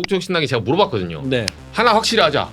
조국 신당에 제가 물어봤거든요. 네. 하나 확실히 하자.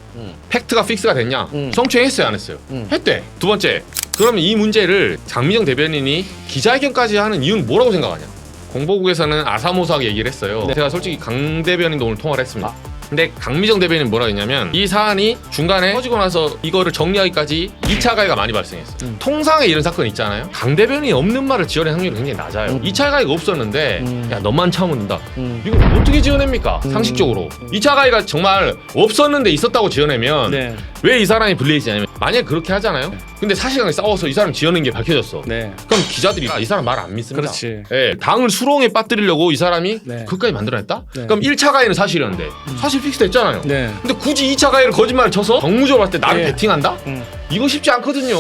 팩트가 픽스가 됐냐? 성추행했어요, 안 했어요? 했대. 두 번째, 그러면 이 문제를 장미정 대변인이 기자회견까지 하는 이유는 뭐라고 생각하냐? 공보국에서는 아사모사하게 얘기를 했어요. 제가 솔직히 강 대변인도 오늘 통화를 했습니다. 근데 강미정 대변인은 뭐라 했냐면 이 사안이 중간에 터지고 나서 이거를 정리하기까지 2차 가해가 많이 발생했어요. 통상에 이런 사건 있잖아요. 강 대변인이 없는 말을 지어낼 확률이 굉장히 낮아요. 2차 가해가 없었는데 야 너만 참으면 된다. 이거 어떻게 지어냅니까? 상식적으로. 2차 가해가 정말 없었는데 있었다고 지어내면 네. 왜 이 사람이 불리해지냐면 만약에 그렇게 하잖아요. 근데 사실관계 싸워서 이 사람 지어낸 게 밝혀졌어. 네. 그럼 기자들이 이 사람 말 안 믿습니다. 그렇지. 예, 당을 수렁에 빠뜨리려고 이 사람이 네. 그것까지 만들어냈다? 네. 그럼 1차 가해는 사실이었는데 사실 픽스됐잖아요. 네. 근데 굳이 2차 가해를 거짓말을 쳐서 정무적으로 할 때 나를 네. 베팅한다? 이거 쉽지 않거든요.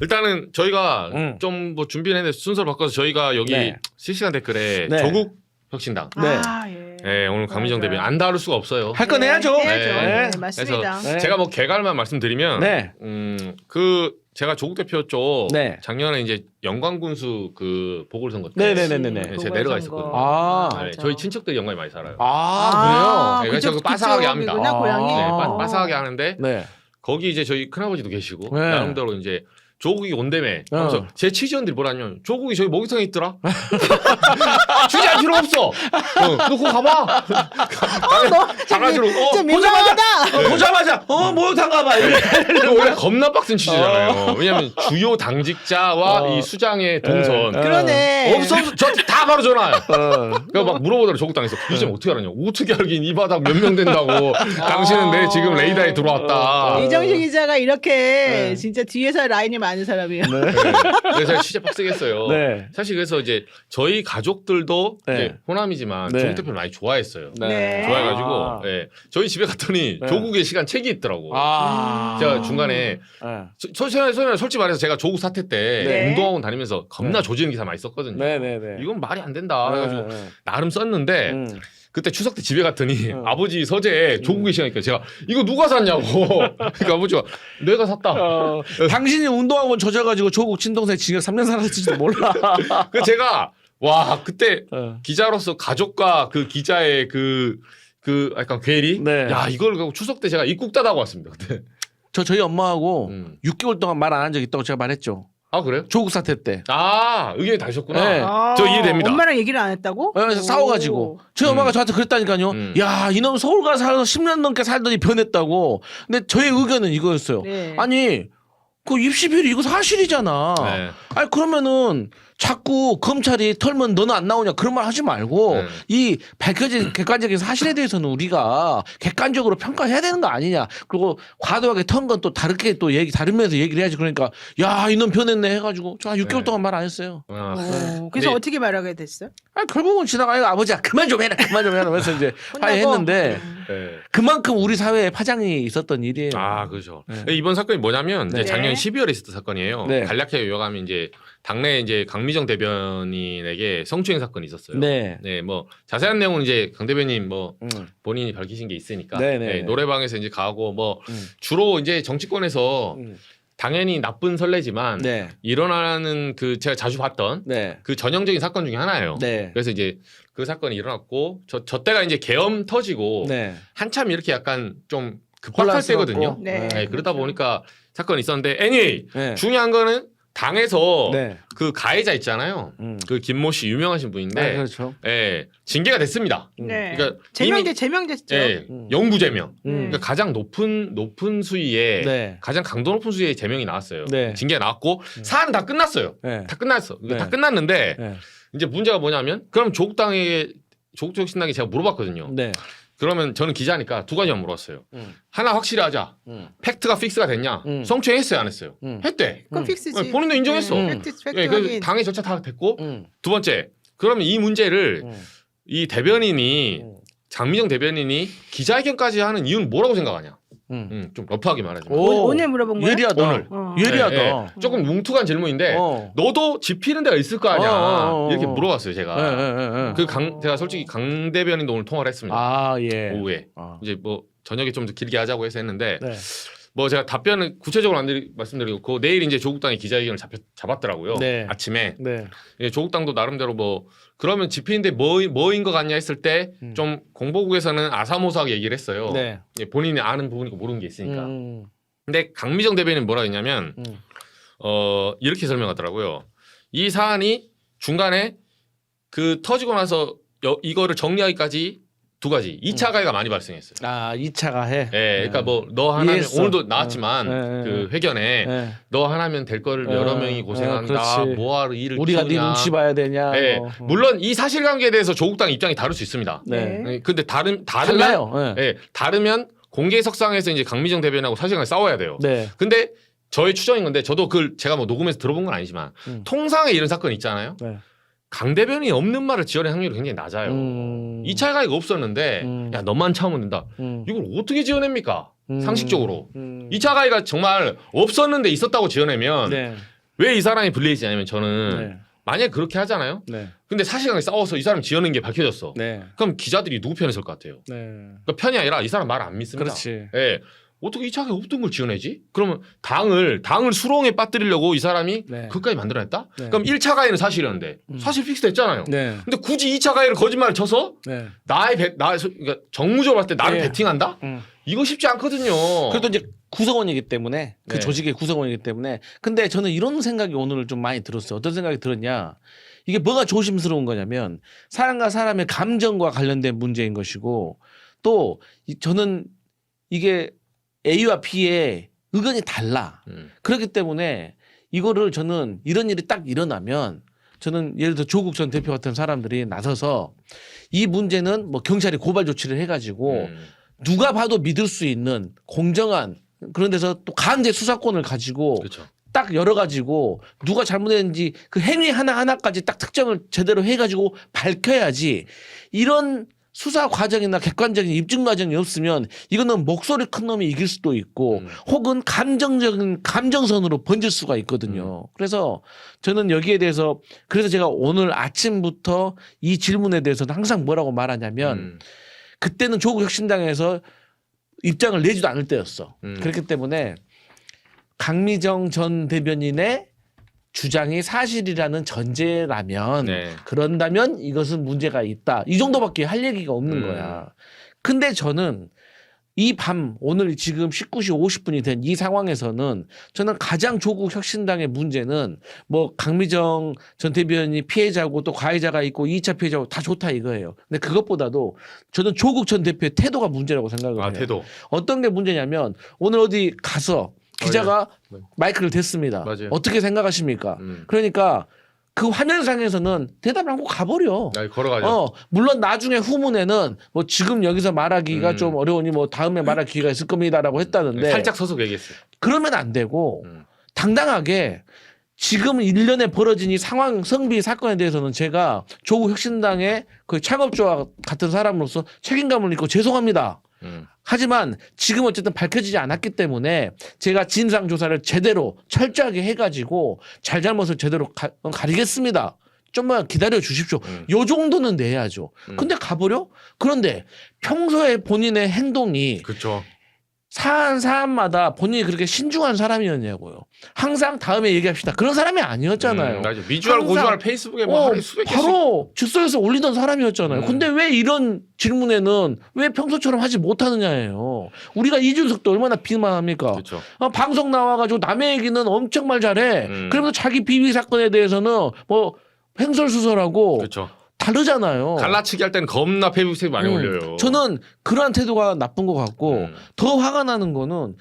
일단은 저희가 좀 뭐 준비를 했는데 순서를 바꿔서 저희가 여기 네. 실시간 댓글에 네. 조국 혁신당 네. 예. 네, 오늘 강미정 대변인 안 다룰 수가 없어요. 할 건 해야죠. 해야죠. 네. 네, 그래서 맞습니다. 네. 제가 뭐 개괄만 말씀드리면 네. 그 제가 조국 대표 쪽 네. 작년에 이제 영광군수 그 보궐선거 때 네네네네네. 네, 제가 내려가 있었거든요. 아. 네, 저희 친척들이 영광에 많이 살아요. 아, 네, 그래서 그 빠삭하게 합니다. 그쪽이구나, 고향이. 네, 아. 빠삭하게 하는데 그래요? 네. 거기 이제 저희 큰아버지도 계시고 네. 나름대로 이제 조국이 온다며 그래서 제 취재원들이 뭐라냐면 조국이 저기 목욕탕에 있더라. 취재할 필요 없어. 너 그거 가봐. 가가지고 진짜 민망하다. 보자마자 목욕탕 가봐. 이거 원래 겁나 빡센 취재잖아요. 왜냐면 주요 당직자와 이 수장의 동선 그러네. 없어서 저한테 다 바로 전화요. 그러니까 막 물어보더라 조국 당에서 이 점 어떻게 알았냐? 어떻게 알긴 이 바닥 몇 명 된다고. 당신은 내 지금 레이더에 들어왔다. 이정식 기자가 이렇게 진짜 뒤에서 라인이 많은 사람이에요. 네. 그래서 제가 취재 빡세게 했어요. 네. 사실 그래서 이제 저희 가족들도 네. 이제 호남이지만 네. 조국 대표를 많이 좋아했어요. 네. 좋아해가지고 아. 예. 저희 집에 갔더니 네. 조국의 시간 책이 있더라고. 아. 제가 중간에 솔직히 말해서 제가 조국 사태 때 네. 운동학원 다니면서 겁나 네. 조지는 기사 많이 썼거든요. 네네네. 이건 말이 안 된다. 그래가지고 나름 썼는데 그때 추석 때 집에 갔더니 아버지 서재에 조국의 시간이니까 제가 이거 누가 샀냐고. 그러니까 아버지가 내가 샀다. 당신이 운동학원 조져가지고 조국 친동생 징역 3년 살았을지도 몰라. 그 제가 와 그때 기자로서 가족과 그 기자의 그 약간 괴리. 네. 야 이걸 갖고 추석 때 제가 입국 닫아고 왔습니다. 그때. 저희 엄마하고 6개월 동안 말 안 한 적 있다고 제가 말했죠. 아 그래요? 조국 사태 때. 아 의견이 다르셨구나. 네. 저 이해됩니다. 엄마랑 얘기를 안 했다고? 그래서 싸워가지고 저희 엄마가 저한테 그랬다니까요. 야 이놈 서울 가서 살아서 10년 넘게 살더니 변했다고. 근데 저의 의견은 이거였어요. 네. 아니 그 입시 비리 이거 사실이잖아. 네. 아니 그러면은 자꾸 검찰이 털면 너는 안 나오냐 그런 말 하지 말고 네. 이 밝혀진 객관적인 사실에 대해서는 우리가 객관적으로 평가해야 되는 거 아니냐. 그리고 과도하게 턴 건 또 다르게 또 다르면서 얘기를 해야지. 그러니까 야 이놈 변했네 해가지고 저 한 6개월 네. 동안 말 안 했어요. 그래서 근데 어떻게 말하게 됐어요? 아 결국은 지나가요. 아버지야 그만 좀 해라 그만 좀 해라 그래서 이제 화해했는데 네. 그만큼 우리 사회에 파장이 있었던 일이에요. 아 그렇죠. 네. 이번 사건이 뭐냐면 이제 네. 작년 12월에 있었던 사건이에요. 네. 간략하게 요약하면 이제 당내 이제 강미정 대변인에게 성추행 사건이 있었어요. 네. 네, 뭐 자세한 내용은 이제 강 대변인 뭐 본인이 밝히신 게 있으니까 네, 네, 네, 네. 노래방에서 이제 가고 뭐 주로 이제 정치권에서 당연히 나쁜 선례지만 네. 일어나는 그 제가 자주 봤던 네. 그 전형적인 사건 중에 하나예요. 네. 그래서 이제 그 사건이 일어났고 저 때가 이제 계엄 터지고 네. 한참 이렇게 약간 좀 급박할 혼란스럽고. 때거든요. 네. 네, 그러다 보니까 사건이 있었는데 anyway 네. 중요한 거는 당에서 네. 그 가해자 있잖아요. 그 김모 씨 유명하신 분인데 네. 그렇죠. 예, 징계가 됐습니다. 네. 그러니까 제명됐죠. 예, 영구 제명. 음. 그러니까 가장 높은 수위에 네. 가장 강도 높은 수위의 제명이 나왔어요. 네. 징계가 나왔고 사안은 다 끝났어요. 네. 다 끝났어. 네. 다 끝났는데 네. 이제 문제가 뭐냐면 그럼 조국 신당에 제가 물어봤거든요. 네. 그러면 저는 기자니까 두 가지만 물었어요. 하나 확실히 하자. 팩트가 픽스가 됐냐? 성추행했어요, 안 했어요? 했대. 그건 픽스지. 본인도 인정했어. 팩트 예, 그 확인. 당의 절차 다 됐고 두 번째 그러면 이 문제를 이 대변인이 장미정 대변인이 기자회견까지 하는 이유는 뭐라고 생각하냐? 좀 러프하게 말하자면 오늘 물어본 거야? 예리하다. 오늘. 예리하다. 예, 예. 조금 뭉툭한 질문인데 너도 짚히는 데가 있을 거 아니야? 이렇게 물어봤어요 제가. 제가 솔직히 강 대변인도 오늘 통화를 했습니다. 아 예. 오후에 아. 이제 뭐 저녁에 좀 더 길게 하자고 해서 했는데 네. 뭐 제가 답변을 구체적으로 말씀드리고 그 내일 이제 조국 당이 기자회견을 잡았더라고요. 네. 아침에 네. 예, 조국 당도 나름대로 뭐 그러면 집회인데 뭐인 것 같냐 했을 때 좀 공보국에서는 아사모사하게 얘기를 했어요. 네. 예, 본인이 아는 부분이고 모르는 게 있으니까. 근데 강미정 대변인 뭐라 했냐면 이렇게 설명하더라고요. 이 사안이 중간에 그 터지고 나서 이거를 정리하기까지 두 가지 2차 가해가 많이 발생했어요. 아 2차 가해. 예, 그러니까 뭐 너 하나면 이해했어. 오늘도 나왔지만 그 회견에 네. 너 하나면 될 거를 여러 명이 고생한다. 그렇지. 뭐하러 일을 우리가 네 키우냐. 눈치 봐야 되냐. 예, 뭐. 물론 이 사실관계에 대해서 조국 당 입장이 다를 수 있습니다. 네. 예, 근데 다르면 달라요. 네. 예, 다르면 공개석상에서 이제 강미정 대변인하고 사실관계 싸워야 돼요. 네. 근데 저의 추정인 건데 저도 그걸 제가 뭐 녹음해서 들어본 건 아니지만 통상에 이런 사건 있잖아요. 네. 강 대변인이 없는 말을 지어낼 확률이 굉장히 낮아요. 2차 가해가 없었는데 야 너만 참으면 된다. 이걸 어떻게 지어냅니까? 상식적으로. 2차 가해가 정말 없었는데 있었다고 지어내면 네. 왜 이 사람이 불리해지지 않으면 저는 네. 만약에 그렇게 하잖아요. 네. 근데 사실관계 싸워서 이 사람 지어낸 게 밝혀졌어. 네. 그럼 기자들이 누구 편에 설 것 같아요? 네. 그러니까 편이 아니라 이 사람 말 안 믿습니다. 그렇지. 예. 어떻게 2차 가해 없던 걸 지어내지? 그러면 당을 수렁에 빠뜨리려고 이 사람이 네. 그까지 만들어냈다? 네. 그럼 1차 가해는 사실이었는데 사실 픽스됐잖아요. 네. 근데 굳이 2차 가해를 거짓말을 쳐서 네. 그러니까 정무적으로 봤을 때 나를 네. 베팅한다? 이거 쉽지 않거든요. 그래도 이제 구성원이기 때문에 그 네. 조직의 구성원이기 때문에 근데 저는 이런 생각이 오늘 좀 많이 들었어요. 어떤 생각이 들었냐? 이게 뭐가 조심스러운 거냐면 사람과 사람의 감정과 관련된 문제인 것이고 또 저는 이게 A와 B의 의견이 달라. 그렇기 때문에 이거를 저는 이런 일이 딱 일어나면 저는 예를 들어 조국 전 대표 같은 사람들이 나서서 이 문제는 뭐 경찰이 고발 조치를 해가지고 누가 봐도 믿을 수 있는 공정한 그런 데서 또 강제 수사권을 가지고 그렇죠. 딱 열어가지고 누가 잘못했는지 그 행위 하나하나까지 딱 특정을 제대로 해가지고 밝혀야지 이런 수사 과정이나 객관적인 입증 과정이 없으면 이거는 목소리 큰 놈이 이길 수도 있고 혹은 감정적인 감정선으로 번질 수가 있거든요. 그래서 저는 여기에 대해서 그래서 제가 오늘 아침부터 이 질문에 대해서는 항상 뭐라고 말하냐면 그때는 조국 혁신당에서 입장을 내지도 않을 때였어. 그렇기 때문에 강미정 전 대변인의 주장이 사실이라는 전제라면 네. 그런다면 이것은 문제가 있다. 이 정도밖에 할 얘기가 없는 거야. 근데 저는 이 밤 오늘 지금 19시 50분이 된 이 상황에서는 저는 가장 조국 혁신당의 문제는 뭐 강미정 전 대변인이 피해자고 또 가해자가 있고 2차 피해자고 다 좋다 이거예요. 근데 그것보다도 저는 조국 전 대표의 태도가 문제라고 생각을 해요. 태도. 어떤 게 문제냐면 오늘 어디 가서 기자가 네. 마이크를 댔습니다. 맞아요. 어떻게 생각하십니까? 그러니까 그 화면상에서는 대답을 하고 가버려. 걸어가죠. 물론 나중에 후문에는 뭐 지금 여기서 말하기가 좀 어려우니 뭐 다음에 말할 기회가 있을 겁니다라고 했다는데 살짝 서서 얘기했어요. 그러면 안 되고 당당하게 지금 1년에 벌어진 이 상황 성비 사건에 대해서는 제가 조국 혁신당의 그 창업주와 같은 사람으로서 책임감을 느끼고 죄송합니다. 하지만 지금 어쨌든 밝혀지지 않았기 때문에 제가 진상조사를 제대로 철저하게 해가지고 잘잘못을 제대로 가리겠습니다. 좀만 기다려 주십시오. 요 정도는 내야죠. 근데 가버려? 그런데 평소에 본인의 행동이 그렇죠. 사안마다 본인이 그렇게 신중한 사람이었냐고요. 항상 다음에 얘기합시다. 그런 사람이 아니었잖아요. 맞아. 미주알 항상 고주알 페이스북에 뭐 하루에 수백 개씩 바로 즉석에서 올리던 사람이었잖아요. 근데 왜 이런 질문에는 왜 평소처럼 하지 못하느냐예요. 우리가 이준석도 얼마나 비만합니까? 그렇죠. 방송 나와가지고 남의 얘기는 엄청 말 잘해. 그러면서 자기 비위 사건에 대해서는 뭐 횡설수설하고 그렇죠. 다르잖아요. 갈라치기 할 때는 겁나 페이스북에 많이 올려요. 저는 그러한 태도가 나쁜 것 같고 더 화가 나는 거는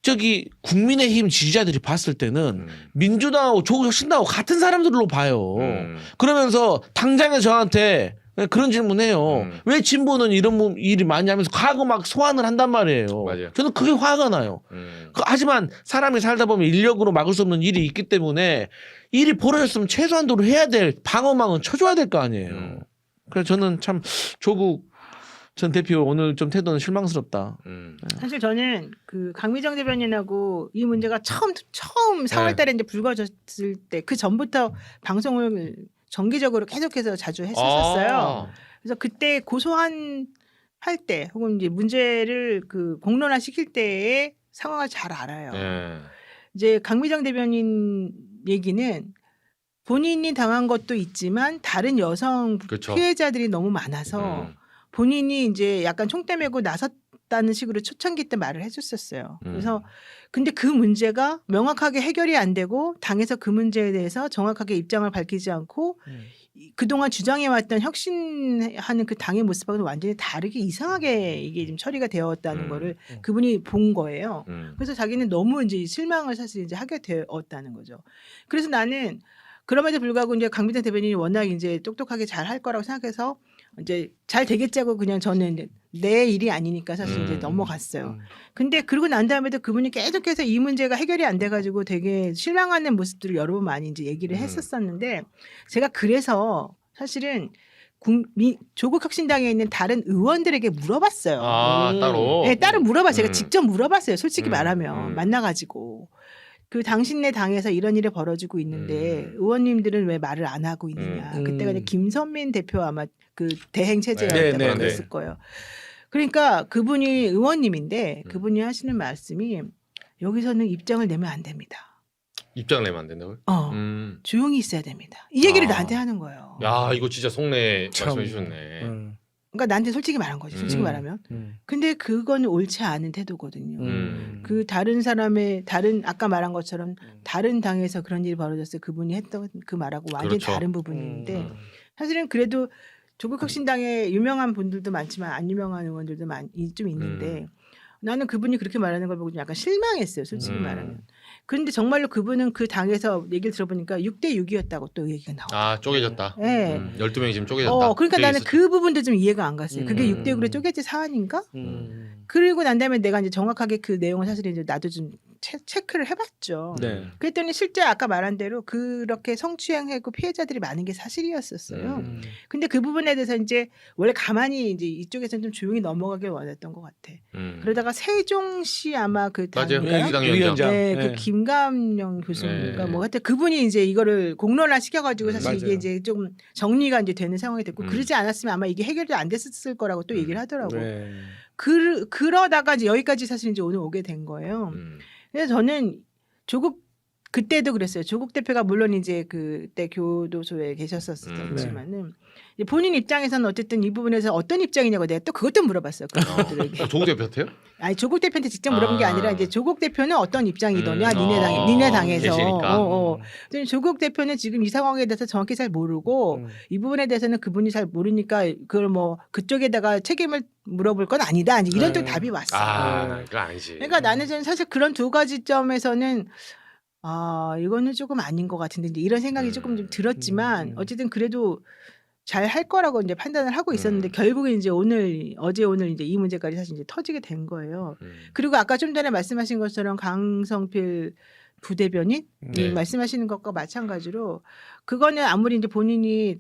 저기 국민의힘 지지자들이 봤을 때는 민주당하고 조국 혁신당하고 같은 사람들로 봐요. 그러면서 당장에 저한테 그런 질문해요. 왜 진보는 이런 일이 많이 하면서 과거 막 소환을 한단 말이에요. 맞아요. 저는 그게 화가 나요. 하지만 사람이 살다 보면 인력으로 막을 수 없는 일이 있기 때문에 일이 벌어졌으면 최소한도로 해야 될 방어망은 쳐줘야 될 거 아니에요. 그래서 저는 참 조국 전 대표 오늘 좀 태도는 실망스럽다. 사실 저는 그 강미정 대변인하고 이 문제가 처음 4월달에 이제 불거졌을 때 그 전부터 방송을 정기적으로 계속해서 자주 했었어요. 그래서 그때 고소한 할 때 혹은 이제 문제를 그 공론화 시킬 때에 상황을 잘 알아요. 예. 이제 강미정 대변인 얘기는 본인이 당한 것도 있지만 다른 여성 그쵸. 피해자들이 너무 많아서 본인이 이제 약간 총대 메고 나섰다는 식으로 초창기 때 말을 해줬었어요. 그래서 근데 그 문제가 명확하게 해결이 안 되고 당에서 그 문제에 대해서 정확하게 입장을 밝히지 않고 그동안 주장해왔던 혁신하는 그 당의 모습하고는 완전히 다르게 이상하게 이게 지금 처리가 되었다는 거를 그분이 본 거예요. 그래서 자기는 너무 이제 실망을 사실 이제 하게 되었다는 거죠. 그래서 나는 그럼에도 불구하고 이제 강미정 대변인이 워낙 이제 똑똑하게 잘 할 거라고 생각해서 이제 잘 되겠자고 그냥 저는 이제 내 일이 아니니까 사실 이제 넘어갔어요. 근데 그러고 난 다음에도 그분이 계속해서 이 문제가 해결이 안 돼가지고 되게 실망하는 모습들을 여러 번 많이 이제 얘기를 했었었는데 제가 그래서 사실은 조국 혁신당에 있는 다른 의원들에게 물어봤어요. 아 따로. 네, 따로 물어봤어요. 제가 직접 물어봤어요. 솔직히 말하면 만나가지고. 그 당신네 당에서 이런 일이 벌어지고 있는데 의원님들은 왜 말을 안 하고 있느냐. 그때가 이제 김선민 대표 아마 그 대행 체제였을 네, 때 거예요. 그러니까 그분이 의원님인데 그분이 하시는 말씀이 여기서는 입장을 내면 안 됩니다. 입장을 내면 안 된다고요? 조용히 있어야 됩니다. 이 얘기를 나한테 하는 거예요. 야 이거 진짜 속내 참. 말씀해 주셨네. 그러니까 나한테 솔직히 말한 거지. 솔직히 말하면. 근데 그건 옳지 않은 태도거든요. 그 다른 사람의 아까 말한 것처럼 다른 당에서 그런 일이 벌어졌어요. 그분이 했던 그 말하고 완전히 그렇죠. 다른 부분인데 사실은 그래도 조국혁신당에 유명한 분들도 많지만 안 유명한 의원들도 좀 있는데 나는 그분이 그렇게 말하는 걸 보고 좀 약간 실망했어요. 솔직히 말하면. 그런데 정말로 그분은 그 당에서 얘기를 들어보니까 6대 6이었다고 또 얘기가 나와요. 아 쪼개졌다. 네. 12명이 지금 쪼개졌다. 그러니까 나는 있었죠. 그 부분도 좀 이해가 안 갔어요. 그게 6대 6으로 쪼개지 사안인가? 그리고 난 다음에 내가 이제 정확하게 그 내용을 사실 이제 나도 좀 체크를 해봤죠. 네. 그랬더니 실제 아까 말한 대로 그렇게 성추행하고 피해자들이 많은 게 사실이었었어요. 근데 그 부분에 대해서 이제 원래 가만히 이제 이쪽에서는 좀 조용히 넘어가길 원했던 것 같아. 그러다가 세종시 아마 그 맞아요. 당인가요? 당 위원장. 위원장. 네, 네. 그 김감영 교수님과 네. 뭐 하여튼 그분이 이제 이거를 공론화 시켜가지고 사실 맞아요. 이게 이제 좀 정리가 이제 되는 상황이 됐고 그러지 않았으면 아마 이게 해결도 안 됐을 거라고 또 얘기를 하더라고. 네. 그러다가 이제 여기까지 사실 이제 오늘 오게 된 거예요. 그래서 저는 그때도 그랬어요. 조국 대표가 물론 이제 그때 교도소에 계셨었지만은 본인 입장에서는 어쨌든 이 부분에서 어떤 입장이냐고 내가 또 그것도 물어봤어요. 그분들에게. 조국 대표한테요? 아니 조국 대표한테 직접 물어본 게 아니라 이제 조국 대표는 어떤 입장이더냐 니네 당에서. 계시니까. 그랬더니 조국 대표는 지금 이 상황에 대해서 정확히 잘 모르고 이 부분에 대해서는 그분이 잘 모르니까 그걸 뭐 그쪽에다가 책임을 물어볼 건 아니다. 이제 이런 또 답이 왔어요. 아 그건 아니지. 그러니까 나는 저는 사실 그런 두 가지 점에서는 이거는 조금 아닌 것 같은데 이제 이런 생각이 조금 좀 들었지만 어쨌든 그래도 잘 할 거라고 이제 판단을 하고 있었는데 결국에 이제 어제 오늘 이제 이 문제까지 사실 이제 터지게 된 거예요. 그리고 아까 좀 전에 말씀하신 것처럼 강성필 부대변인 네. 말씀하시는 것과 마찬가지로 그거는 아무리 이제 본인이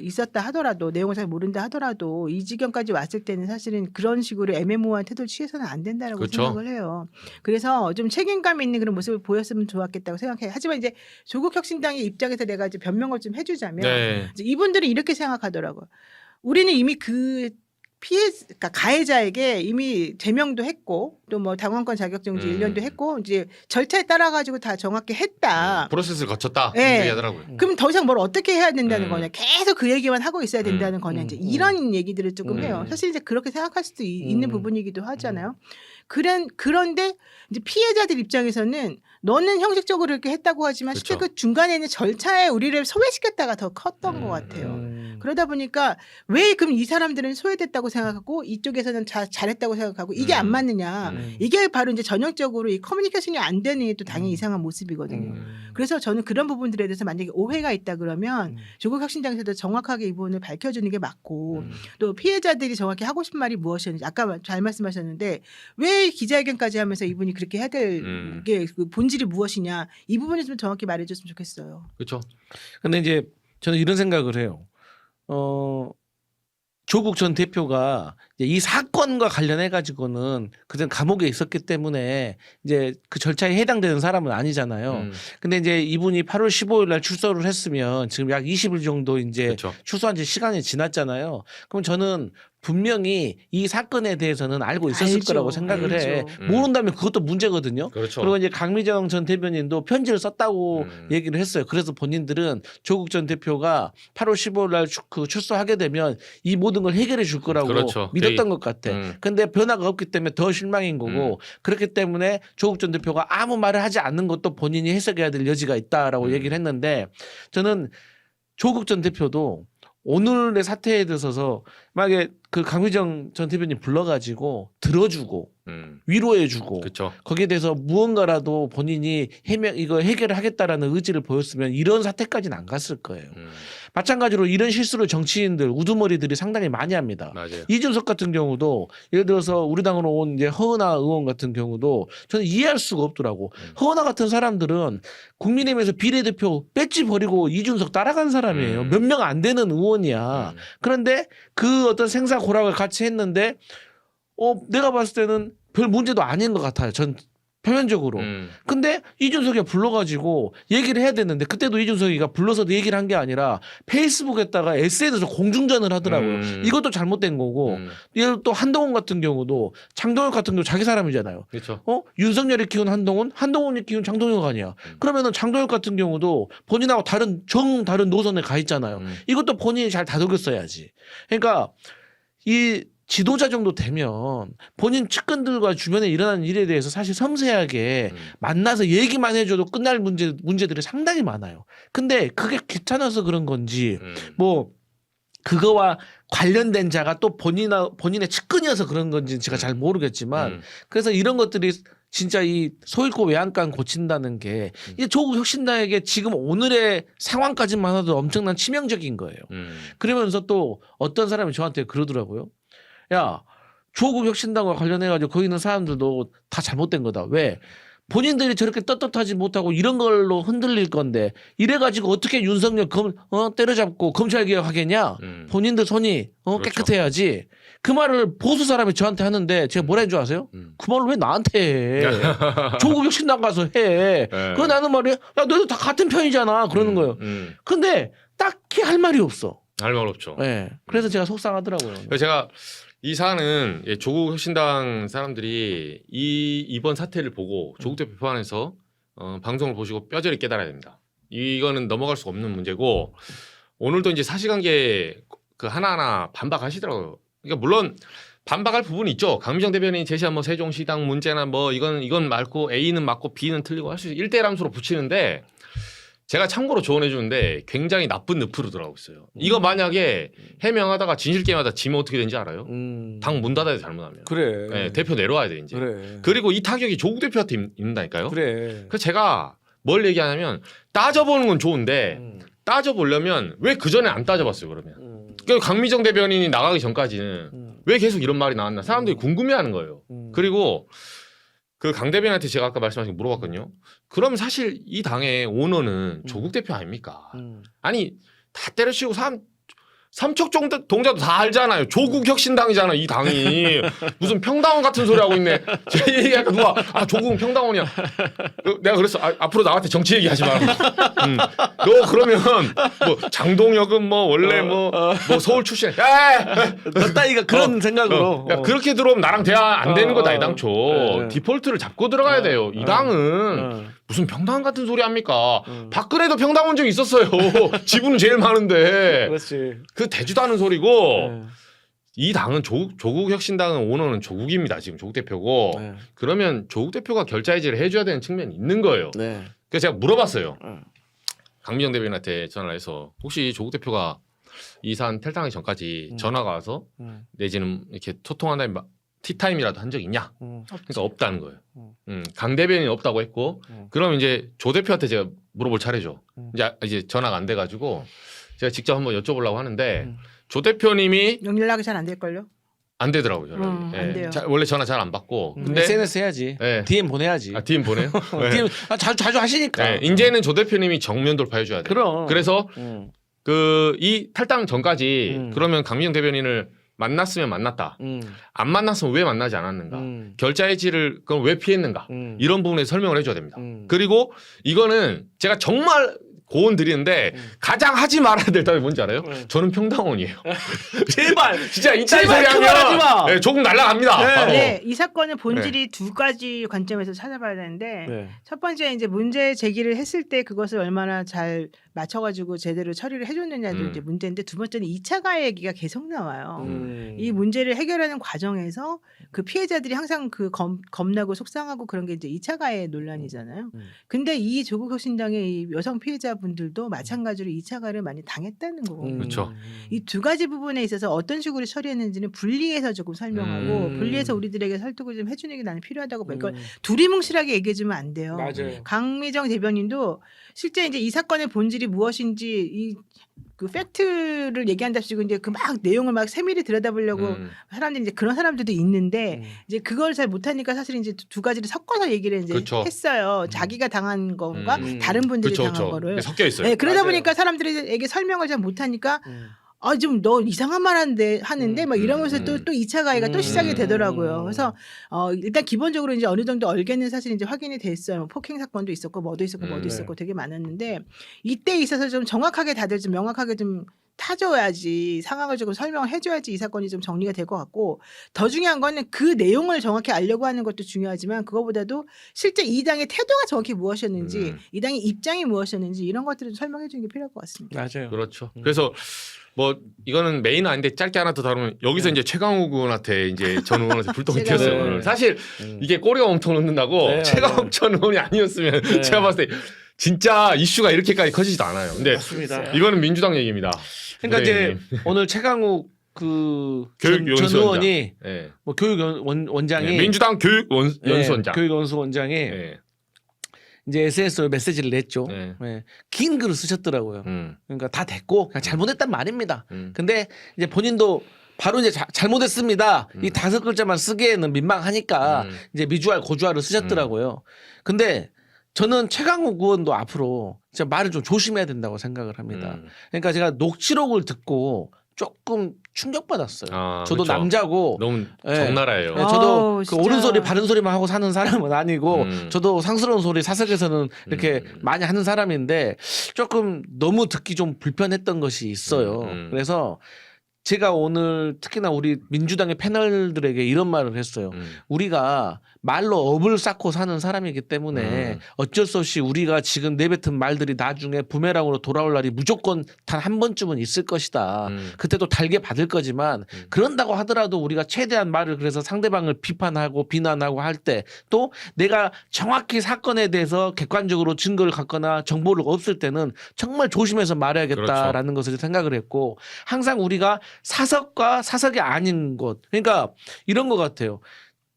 있었다 하더라도 내용을 잘 모른다 하더라도 이 지경까지 왔을 때는 사실은 그런 식으로 애매모호한 태도를 취해서는 안 된다라고 그렇죠. 생각을 해요. 그래서 좀 책임감 있는 그런 모습을 보였으면 좋았겠다고 생각해요. 하지만 이제 조국혁신당의 입장에서 내가 이제 변명을 좀 해주자면 네. 이제 이분들은 이렇게 생각하더라고요. 우리는 이미 그러니까 가해자에게 이미 제명도 했고 또 뭐 당원권 자격정지 1년도 했고 이제 절차에 따라 가지고 다 정확히 했다. 프로세스를 거쳤다. 네. 이렇게 하더라고요. 그럼 더 이상 뭘 어떻게 해야 된다는 거냐. 계속 그 얘기만 하고 있어야 된다는 거냐. 이제 이런 얘기들을 조금 해요. 사실 이제 그렇게 생각할 수도 있는 부분이기도 하잖아요. 그런데 이제 피해자들 입장에서는 너는 형식적으로 이렇게 했다고 하지만 실제 그렇죠. 그 중간에 있는 절차에 우리를 소외시켰다가 더 컸던 것 같아요. 그러다 보니까 왜 그럼 이 사람들은 소외됐다고 생각하고 이쪽에서는 잘했다고 생각하고 이게 안 맞느냐. 이게 바로 이제 전형적으로 이 커뮤니케이션이 안 되는 또 당의 이상한 모습이거든요. 그래서 저는 그런 부분들에 대해서 만약에 오해가 있다 그러면 조국 혁신당에서도 정확하게 이 부분을 밝혀주는 게 맞고 또 피해자들이 정확히 하고 싶은 말이 무엇이었는지 아까 잘 말씀하셨는데 왜 기자회견까지 하면서 이분이 그렇게 해야 될 게 그 본질이 무엇이냐 이 부분을 좀 정확히 말해줬으면 좋겠어요. 그렇죠. 근데 이제 저는 이런 생각을 해요. 조국 전 대표가 이제 이 사건과 관련해 가지고는 그전 감옥에 있었기 때문에 이제 그 절차에 해당되는 사람은 아니잖아요. 근데 이제 이분이 8월 15일 날 출소를 했으면 지금 약 20일 정도 이제 그렇죠. 출소한 지 시간이 지났잖아요. 그럼 저는 분명히 이 사건에 대해서는 알고 있었을 알죠. 거라고 생각을 해. 알죠. 모른다면 그것도 문제거든요. 그렇죠. 그리고 이제 강미정 전 대변인도 편지를 썼다고 음. 얘기를 했어요. 그래서 본인들은 조국 전 대표가 8월 15일 날 출소하게 되면 이 모든 걸 해결해 줄 거라고 그렇죠. 믿었던 것 같아. 음. 근데 변화가 없기 때문에 더 실망인 거고 그렇기 때문에 조국 전 대표가 아무 말을 하지 않는 것도 본인이 해석해야 될 여지가 있다라고 얘기를 했는데 저는 조국 전 대표도 오늘의 사태에 대해서 만약에 그 강미정 전 대표님 불러가지고 들어주고 위로해주고 그렇죠. 거기에 대해서 무언가라도 본인이 이거 해결을 하겠다라는 의지를 보였으면 이런 사태까지는 안 갔을 거예요. 마찬가지로 이런 실수를 정치인들 우두머리들이 상당히 많이 합니다. 맞아요. 이준석 같은 경우도 예를 들어서 우리 당으로 온 이제 허은하 의원 같은 경우도 저는 이해할 수가 없더라고. 허은하 같은 사람들은 국민의힘에서 비례대표 배지 버리고 이준석 따라간 사람이에요. 몇 명 안 되는 의원이야. 그런데 그 어떤 생사고락을 같이 했는데 내가 봤을 때는 별 문제도 아닌 것 같아요. 전 표면적으로. 근데 이준석이 불러가지고 얘기를 해야 되는데 그때도 이준석이가 불러서도 얘기를 한 게 아니라 페이스북에다가 SNS에서 공중전을 하더라고요. 이것도 잘못된 거고. 예를 또 한동훈 같은 경우도 장동혁 같은 경우 자기 사람이잖아요. 그렇죠. 윤석열이 키운 한동훈이 키운 장동혁 아니야. 그러면은 장동혁 같은 경우도 본인하고 다른 노선에 가 있잖아요. 이것도 본인이 잘 다독였어야지. 그러니까 이 지도자 정도 되면 본인 측근들과 주변에 일어나는 일에 대해서 사실 섬세하게 만나서 얘기만 해줘도 끝날 문제들이 상당히 많아요. 근데 그게 귀찮아서 그런 건지 뭐 그거와 관련된 자가 또 본인의 측근이어서 그런 건지는 제가 잘 모르겠지만 그래서 이런 것들이 진짜 이 소잃고 외양간 고친다는 게 이 조국 혁신당에게 지금 오늘의 상황까지만 해도 엄청난 치명적인 거예요. 그러면서 또 어떤 사람이 저한테 그러더라고요. 야, 조국 혁신당과 관련해가지고 거기 있는 사람들도 다 잘못된 거다. 왜? 본인들이 저렇게 떳떳하지 못하고 이런 걸로 흔들릴 건데 이래가지고 어떻게 윤석열 때려잡고 검찰개혁하겠냐? 본인들 손이 그렇죠. 깨끗해야지. 그 말을 보수 사람이 저한테 하는데 제가 뭐라 했는 줄 아세요? 그 말을 왜 나한테 해? 조국 혁신당 가서 해. 그거 나는 말이야. 야, 너희들 다 같은 편이잖아. 그러는 거예요. 근데 딱히 할 말이 없어. 할 말 없죠. 네. 그래서 제가 속상하더라고요. 그래서 제가 이 사안은 조국 혁신당 사람들이 이번 사태를 보고 조국 대표 표현해서 방송을 보시고 뼈저리 깨달아야 됩니다. 이거는 넘어갈 수 없는 문제고 오늘도 이제 사실관계 그 하나하나 반박하시더라고요. 그러니까 물론 반박할 부분이 있죠. 강미정 대변인이 제시한 뭐 세종시당 문제나 뭐 이건 맞고 A는 맞고 B는 틀리고 할 수 있어요. 1대1 함수로 붙이는데 제가 참고로 조언해 주는데 굉장히 나쁜 늪으로 들어가고 있어요. 이거 만약에 해명하다가 진실게임하다 지면 어떻게 되는지 알아요? 당 문 닫아야 돼 잘못하면. 그래. 네, 대표 내려와야 돼 이제. 그래. 그리고 이 타격이 조국 대표한테 있는다니까요. 그래. 그래서 제가 뭘 얘기하냐면 따져보는 건 좋은데 따져보려면 왜 그 전에 안 따져봤어요 그러면. 그러니까 강미정 대변인이 나가기 전까지는 왜 계속 이런 말이 나왔나 사람들이 궁금해하는 거예요. 그리고 그 강 대변인한테 제가 아까 말씀하신 거 물어봤거든요. 그럼 사실 이 당의 오너는 조국 대표 아닙니까? 아니 다 때려치우고 삼척 동자도 다 알잖아요. 조국 혁신당이잖아 이 당이. 무슨 평당원 같은 소리 하고 있네. 제 얘기하니까 누가 조국은 평당원이야. 내가 그랬어. 앞으로 나한테 정치 얘기하지 마. 너 그러면 뭐 장동혁은 뭐 원래 뭐 서울 출신. 너 따위가 그런 생각으로. 야, 그렇게 들어오면 나랑 대화 안 되는 거다 이 당초. 네. 디폴트를 잡고 들어가야 돼요. 이 당은 무슨 평당원 같은 소리 합니까? 박근혜도 평당원 적이 있었어요. 지분은 제일 많은데. 그렇지. 그 되지도 않은 소리고 이 당은 조국 혁신당은 오너는 조국입니다. 지금 조국 대표고 그러면 조국 대표가 결자해지를 해줘야 되는 측면이 있는 거예요. 네. 그래서 제가 물어봤어요. 강미정 대변인한테 전화를 해서 혹시 조국 대표가 이 사안 탈당하기 전까지 전화가 와서 내지는 이렇게 소통한다는 티타임이라도 한 적 있냐? 그러니까 없다는 거예요. 강 대변인이 없다고 했고 그럼 이제 조 대표한테 제가 물어볼 차례죠. 이제 전화가 안 돼가지고 제가 직접 한번 여쭤보려고 하는데 조 대표님이 연락이 잘 안 될걸요? 안 되더라고요. 전화기. 안 돼요. 원래 전화 잘 안 받고. 근데 SNS 해야지. 네. DM 보내야지. DM 보내요? 네. DM 자주 하시니까. 네. 이제는 조 대표님이 정면 돌파해 줘야 돼요. 그럼. 그래서 이 탈당 전까지 그러면 강미정 대변인을 만났으면 만났다. 안 만났으면 왜 만나지 않았는가. 결자해지를 그럼 왜 피했는가. 이런 부분에 설명을 해줘야 됩니다. 그리고 이거는 제가 정말 고온 드리는데 가장 하지 말아야 될 답이 뭔지 알아요? 네. 저는 평당원이에요. 제발 진짜 이딴 소리 제발 그만하지 마. 하면 네, 조금 날라갑니다. 네. 바로. 네, 이 사건의 본질이 두 가지 관점에서 찾아봐야 되는데 네. 첫 번째 이제 문제 제기를 했을 때 그것을 얼마나 잘 맞춰가지고 제대로 처리를 해줬느냐도 이제 문제인데 두 번째는 2차 가해 얘기가 계속 나와요. 이 문제를 해결하는 과정에서 그 피해자들이 항상 그 겁나고 속상하고 그런 게 이제 2차 가해 논란이잖아요. 근데 이 조국 혁신당의 이 여성 피해자분들도 마찬가지로 2차 가해를 많이 당했다는 거거든요. 그렇죠. 이 두 가지 부분에 있어서 어떤 식으로 처리했는지는 분리해서 조금 설명하고 분리해서 우리들에게 설득을 좀 해주는 게 나는 필요하다고 봐요. 그러니까 두리뭉실하게 얘기해주면 안 돼요. 맞아요. 강미정 대변인도 실제 이제 이 사건의 본질이 무엇인지 이 그 팩트를 얘기한답시고 이제 그 막 내용을 막 세밀히 들여다보려고 사람들이 이제 그런 사람들도 있는데 이제 그걸 잘 못하니까 사실 이제 두 가지를 섞어서 얘기를 이제 그렇죠. 했어요. 자기가 당한 건가 다른 분들이 그렇죠, 당한 그렇죠. 거를. 섞여 있어요. 네, 그러다 맞아요. 보니까 사람들에게 설명을 잘 못하니까 아, 좀 너 이상한 말 하는데 막 이러면서 또 2차 가해가 또 시작이 되더라고요. 그래서 일단 기본적으로 이제 어느 정도 얼개는 사실 이제 확인이 됐어요. 뭐 폭행 사건도 있었고 뭐도 있었고 뭐도 있었고 되게 많았는데 이때 있어서 좀 정확하게 다들 좀 명확하게 좀 타줘야지 상황을 조금 설명을 해줘야지 이 사건이 좀 정리가 될 것 같고 더 중요한 거는 그 내용을 정확히 알려고 하는 것도 중요하지만 그거보다도 실제 이 당의 태도가 정확히 무엇이었는지 이 당의 입장이 무엇이었는지 이런 것들을 좀 설명해 주는 게 필요할 것 같습니다. 맞아요. 그렇죠. 그래서 뭐 이거는 메인은 아닌데 짧게 하나 더 다루면 여기서 이제 최강욱 의원한테 이제 전 의원한테 불똥이 제가 튀었어요. 네. 오늘. 사실 이게 꼬리가 엄청 놓는다고 네, 최강욱 전 의원이 아니었으면 네. 제가 봤을 때 진짜 이슈가 이렇게까지 커지지도 않아요. 근데 맞습니다. 이거는 민주당 얘기입니다. 그러니까 이제 네. 오늘 최강욱 그 전 교육연수원장. 의원이 네. 뭐 교육원장이 네, 민주당 교육연수원장. 교육연수원장이 네. 이제 SNS로 메시지를 냈죠. 네. 네. 긴 글을 쓰셨더라고요. 그러니까 다 됐고 그냥 잘못했단 말입니다. 근데 이제 본인도 바로 이제 잘못했습니다. 이 5글자만 쓰기에는 민망하니까 이제 미주알 고주알을 쓰셨더라고요. 근데 저는 최강욱 의원도 앞으로 진짜 말을 좀 조심해야 된다고 생각을 합니다. 그러니까 제가 녹취록을 듣고 조금 충격받았어요. 아, 저도 그렇죠. 남자고 너무 네. 적나라해요. 네, 저도 아우, 그 진짜. 옳은 소리 바른 소리만 하고 사는 사람은 아니고 저도 상스러운 소리 사석에서는 이렇게 많이 하는 사람인데 조금 너무 듣기 좀 불편했던 것이 있어요. 그래서 제가 오늘 특히나 우리 민주당의 패널들에게 이런 말을 했어요. 우리가 말로 업을 쌓고 사는 사람이기 때문에 어쩔 수 없이 우리가 지금 내뱉은 말들이 나중에 부메랑으로 돌아올 날이 무조건 단 한 번쯤은 있을 것이다. 그때도 달게 받을 거지만 그런다고 하더라도 우리가 최대한 말을 그래서 상대방을 비판하고 비난하고 할 때 또 내가 정확히 사건에 대해서 객관적으로 증거를 갖거나 정보를 없을 때는 정말 조심해서 말해야겠다라는 것을 생각을 했고 항상 우리가 사석과 사석이 아닌 곳 그러니까 이런 것 같아요.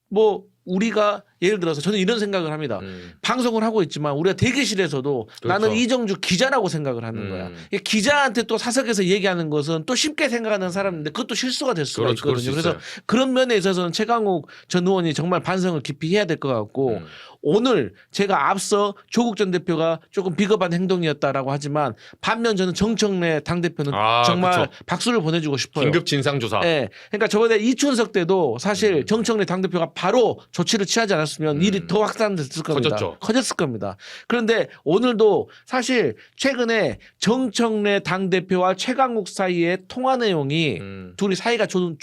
뭐 우리가 예를 들어서 저는 이런 생각을 합니다. 방송을 하고 있지만 우리가 대기실에서도 그렇죠. 나는 이정주 기자라고 생각을 하는 거야. 이게 기자한테 또 사석에서 얘기하는 것은 또 쉽게 생각하는 사람인데 그것도 실수가 될 수가 그렇죠. 그럴 있거든요. 수 그래서 있어요. 그런 면에 있어서는 최강욱 전 의원이 정말 반성을 깊이 해야 될 것 같고 오늘 제가 앞서 조국 전 대표가 조금 비겁한 행동이었다라고 하지만 반면 저는 정청래 당대표는 정말 그쵸. 박수를 보내주고 싶어요. 긴급 진상조사. 네. 그러니까 저번에 이춘석 때도 사실 정청래 당대표가 바로 조치를 취하지 않았으면 일이 더 확산됐을 겁니다. 커졌을 겁니다. 그런데 오늘도 사실 최근에 정청래 당대표와 최강욱 사이의 통화 내용이 둘이 사이가 좋은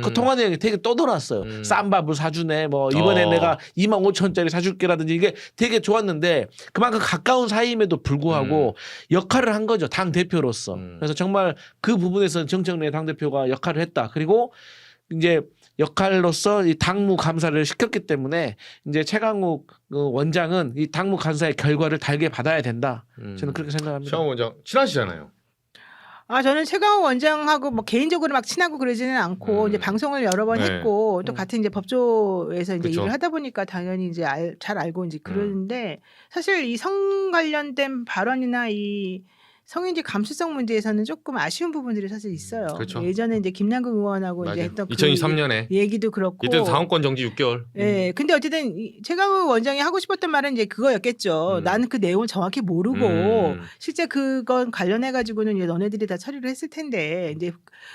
그 통화 내용이 되게 떠돌았어요. 싼 밥을 사주네 뭐 이번에 내가 25,000원짜리 사줄게라든지 이게 되게 좋았는데 그만큼 가까운 사이임에도 불구하고 역할을 한 거죠. 당대표로서. 그래서 정말 그 부분에서는 정청래 당대표가 역할을 했다. 그리고 이제 역할로서 이 당무 감사를 시켰기 때문에 이제 최강욱 원장은 이 당무 감사의 결과를 달게 받아야 된다. 저는 그렇게 생각합니다. 최강욱 원장 친하시잖아요. 아, 저는 최강욱 원장하고 뭐 개인적으로 막 친하고 그러지는 않고 이제 방송을 여러 번 했고 또 같은 이제 법조에서 이제 그쵸. 일을 하다 보니까 당연히 이제 잘 알고 이제 그러는데 사실 이 성 관련된 발언이나 이 성인지 감수성 문제에서는 조금 아쉬운 부분들이 사실 있어요. 그렇죠. 예전에 이제 김남국 의원하고 맞아. 이제 했던 2023년에 그 얘기도 그렇고. 이때도 당원권 정지 6개월. 예. 근데 어쨌든 최강욱 원장이 하고 싶었던 말은 이제 그거였겠죠. 나는 그 내용을 정확히 모르고 실제 그건 관련해 가지고는 이제 너네들이 다 처리를 했을 텐데 이제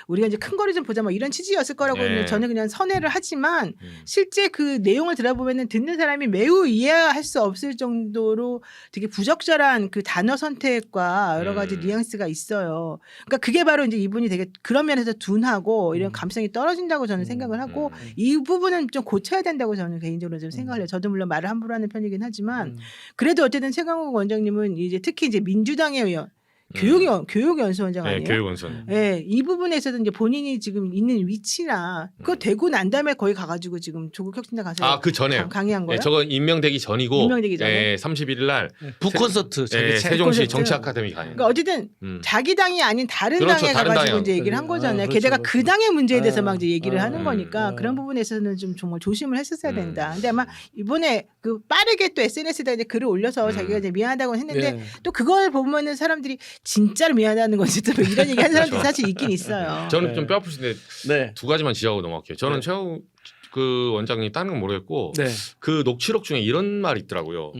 우리가 이제 큰 거리 좀 보자 뭐 이런 취지였을 거라고 네. 저는 그냥 선회를 하지만 실제 그 내용을 들어보면은 듣는 사람이 매우 이해할 수 없을 정도로 되게 부적절한 그 단어 선택과 여러 가지 뉘앙스가 있어요. 그러니까 그게 바로 이제 이분이 되게 그런 면에서 둔하고 이런 감성이 떨어진다고 저는 생각을 하고 이 부분은 좀 고쳐야 된다고 저는 개인적으로 좀 생각을 해요. 저도 물론 말을 함부로 하는 편이긴 하지만 그래도 어쨌든 최강욱 원장님은 이제 특히 이제 민주당의 의원 교육연수원장 아니에요? 네, 교육원선. 네, 이 부분에서도 이제 본인이 지금 있는 위치나 그거 되고 난 다음에 거기 가가지고 지금 조국 혁신당 가서 아, 그 전에요. 강의한 거예요? 네, 저거 임명되기 전이고. 임명되기 전에? 31일 날 북콘서트 네, 자기 세종시 콘서트. 정치 아카데미 강의. 그러니까 어쨌든 자기 당이 아닌 다른 그렇죠, 당에 다른 가가지고 당이요. 이제 얘기를 한 거잖아요. 그렇죠, 게다가 그렇죠. 그 당의 문제에 대해서 막 이제 얘기를 아, 하는 거니까 그런 부분에서는 좀 정말 조심을 했었어야 음. 된다. 근데 아마 이번에 그 빠르게 또 SNS에다 이제 글을 올려서 자기가 이제 미안하다고 했는데 네. 또 그걸 보면은 사람들이 진짜로 미안하다는 건지 또 이런 얘기 하는 사람들이 그렇죠. 사실 있긴 있어요. 저는 네. 좀 뼈 아프신데 네. 두 가지만 지적하고 넘어갈게요. 저는 네. 최욱 그 원장님 다른 건 모르겠고 네. 그 녹취록 중에 이런 말이 있더라고요.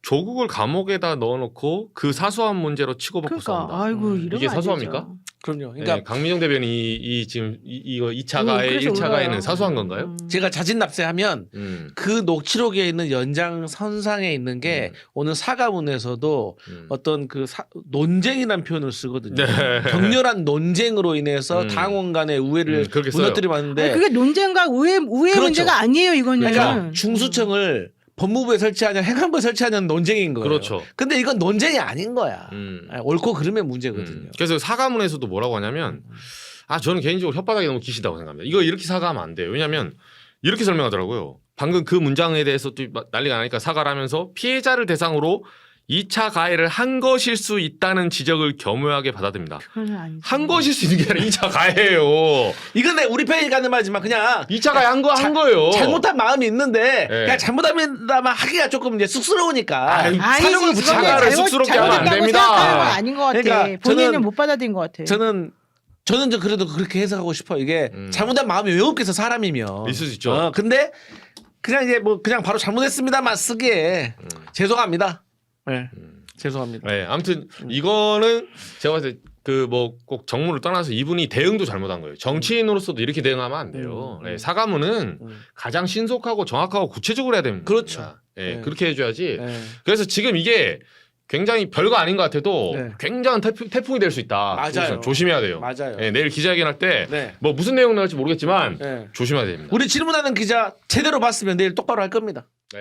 조국을 감옥에다 넣어놓고 그 사소한 문제로 치고받고 그러니까 싸운다. 아이고 이런 이게 거 안 사소합니까? 되죠. 그럼요. 그러니까 네, 강민정 대변인이 이 지금 이거 2차 가해 그래서 1차 울어요. 가해는 사소한 건가요? 제가 자진납세하면 그 녹취록에 있는 연장선상에 있는 게 오늘 사과문에서도 어떤 그 논쟁이라는 표현을 쓰거든요. 네. 격렬한 논쟁으로 인해서 당원 간의 우애를 그렇게 써요. 무너뜨리는데 아니, 그게 논쟁과 우애 그렇죠. 문제가 아니에요 이거는. 그러니까 중수청을 법무부에 설치하냐 행안부에 설치하냐는 논쟁인 거예요. 그렇죠. 근데 이건 논쟁이 아닌 거야. 옳고 그름의 문제거든요. 그래서 사과문에서도 뭐라고 하냐면 저는 개인적으로 혓바닥이 너무 기시다고 생각합니다. 이거 이렇게 사과하면 안 돼요. 왜냐하면 이렇게 설명하더라고요. 방금 그 문장에 대해서 또 난리가 나니까 사과를 하면서 피해자를 대상으로 2차 가해를 한 것일 수 있다는 지적을 겸허하게 받아들입니다. 그건 아니죠. 한 것일 수 있는 게 아니라 2차 가해예요. 이건 내 우리 편이 가는 말이지만 그냥 2차 가해 한 거예요. 잘못한 마음이 있는데 네. 그냥 잘못하면 하기가 조금 이제 쑥스러우니까 아니, 아니지, 사정을 붙이고 그거는 사과를 잘못- 쑥스럽게 하면 안 잘못했다고 됩니다. 생각하는 건 아닌 것 같아. 그러니까 본인은 저는- 못 받아들인 것 같아. 저는 좀 그래도 그렇게 해석하고 싶어. 이게 잘못한 마음이 왜 없겠어 사람이면. 있을 수 있죠. 근데 그냥 이제 뭐 그냥 바로 잘못했습니다만 쓰기에 죄송합니다. 네. 죄송합니다. 네, 아무튼 이거는 제가 봤을 때 그 뭐 꼭 정무를 떠나서 이분이 대응도 잘못한 거예요. 정치인으로서도 이렇게 대응하면 안 돼요. 네, 사과문은 가장 신속하고 정확하고 구체적으로 해야 됩니다. 그렇죠. 네, 네. 그렇게 해줘야지. 네. 그래서 지금 이게 굉장히 별거 아닌 것 같아도 네. 굉장한 태풍이 될 수 있다. 맞아요. 그래서 조심해야 돼요. 맞아요. 네, 내일 기자회견할 때 뭐 네. 무슨 내용 나올지 모르겠지만 네. 조심해야 됩니다. 우리 질문하는 기자 제대로 봤으면 내일 똑바로 할 겁니다. 네.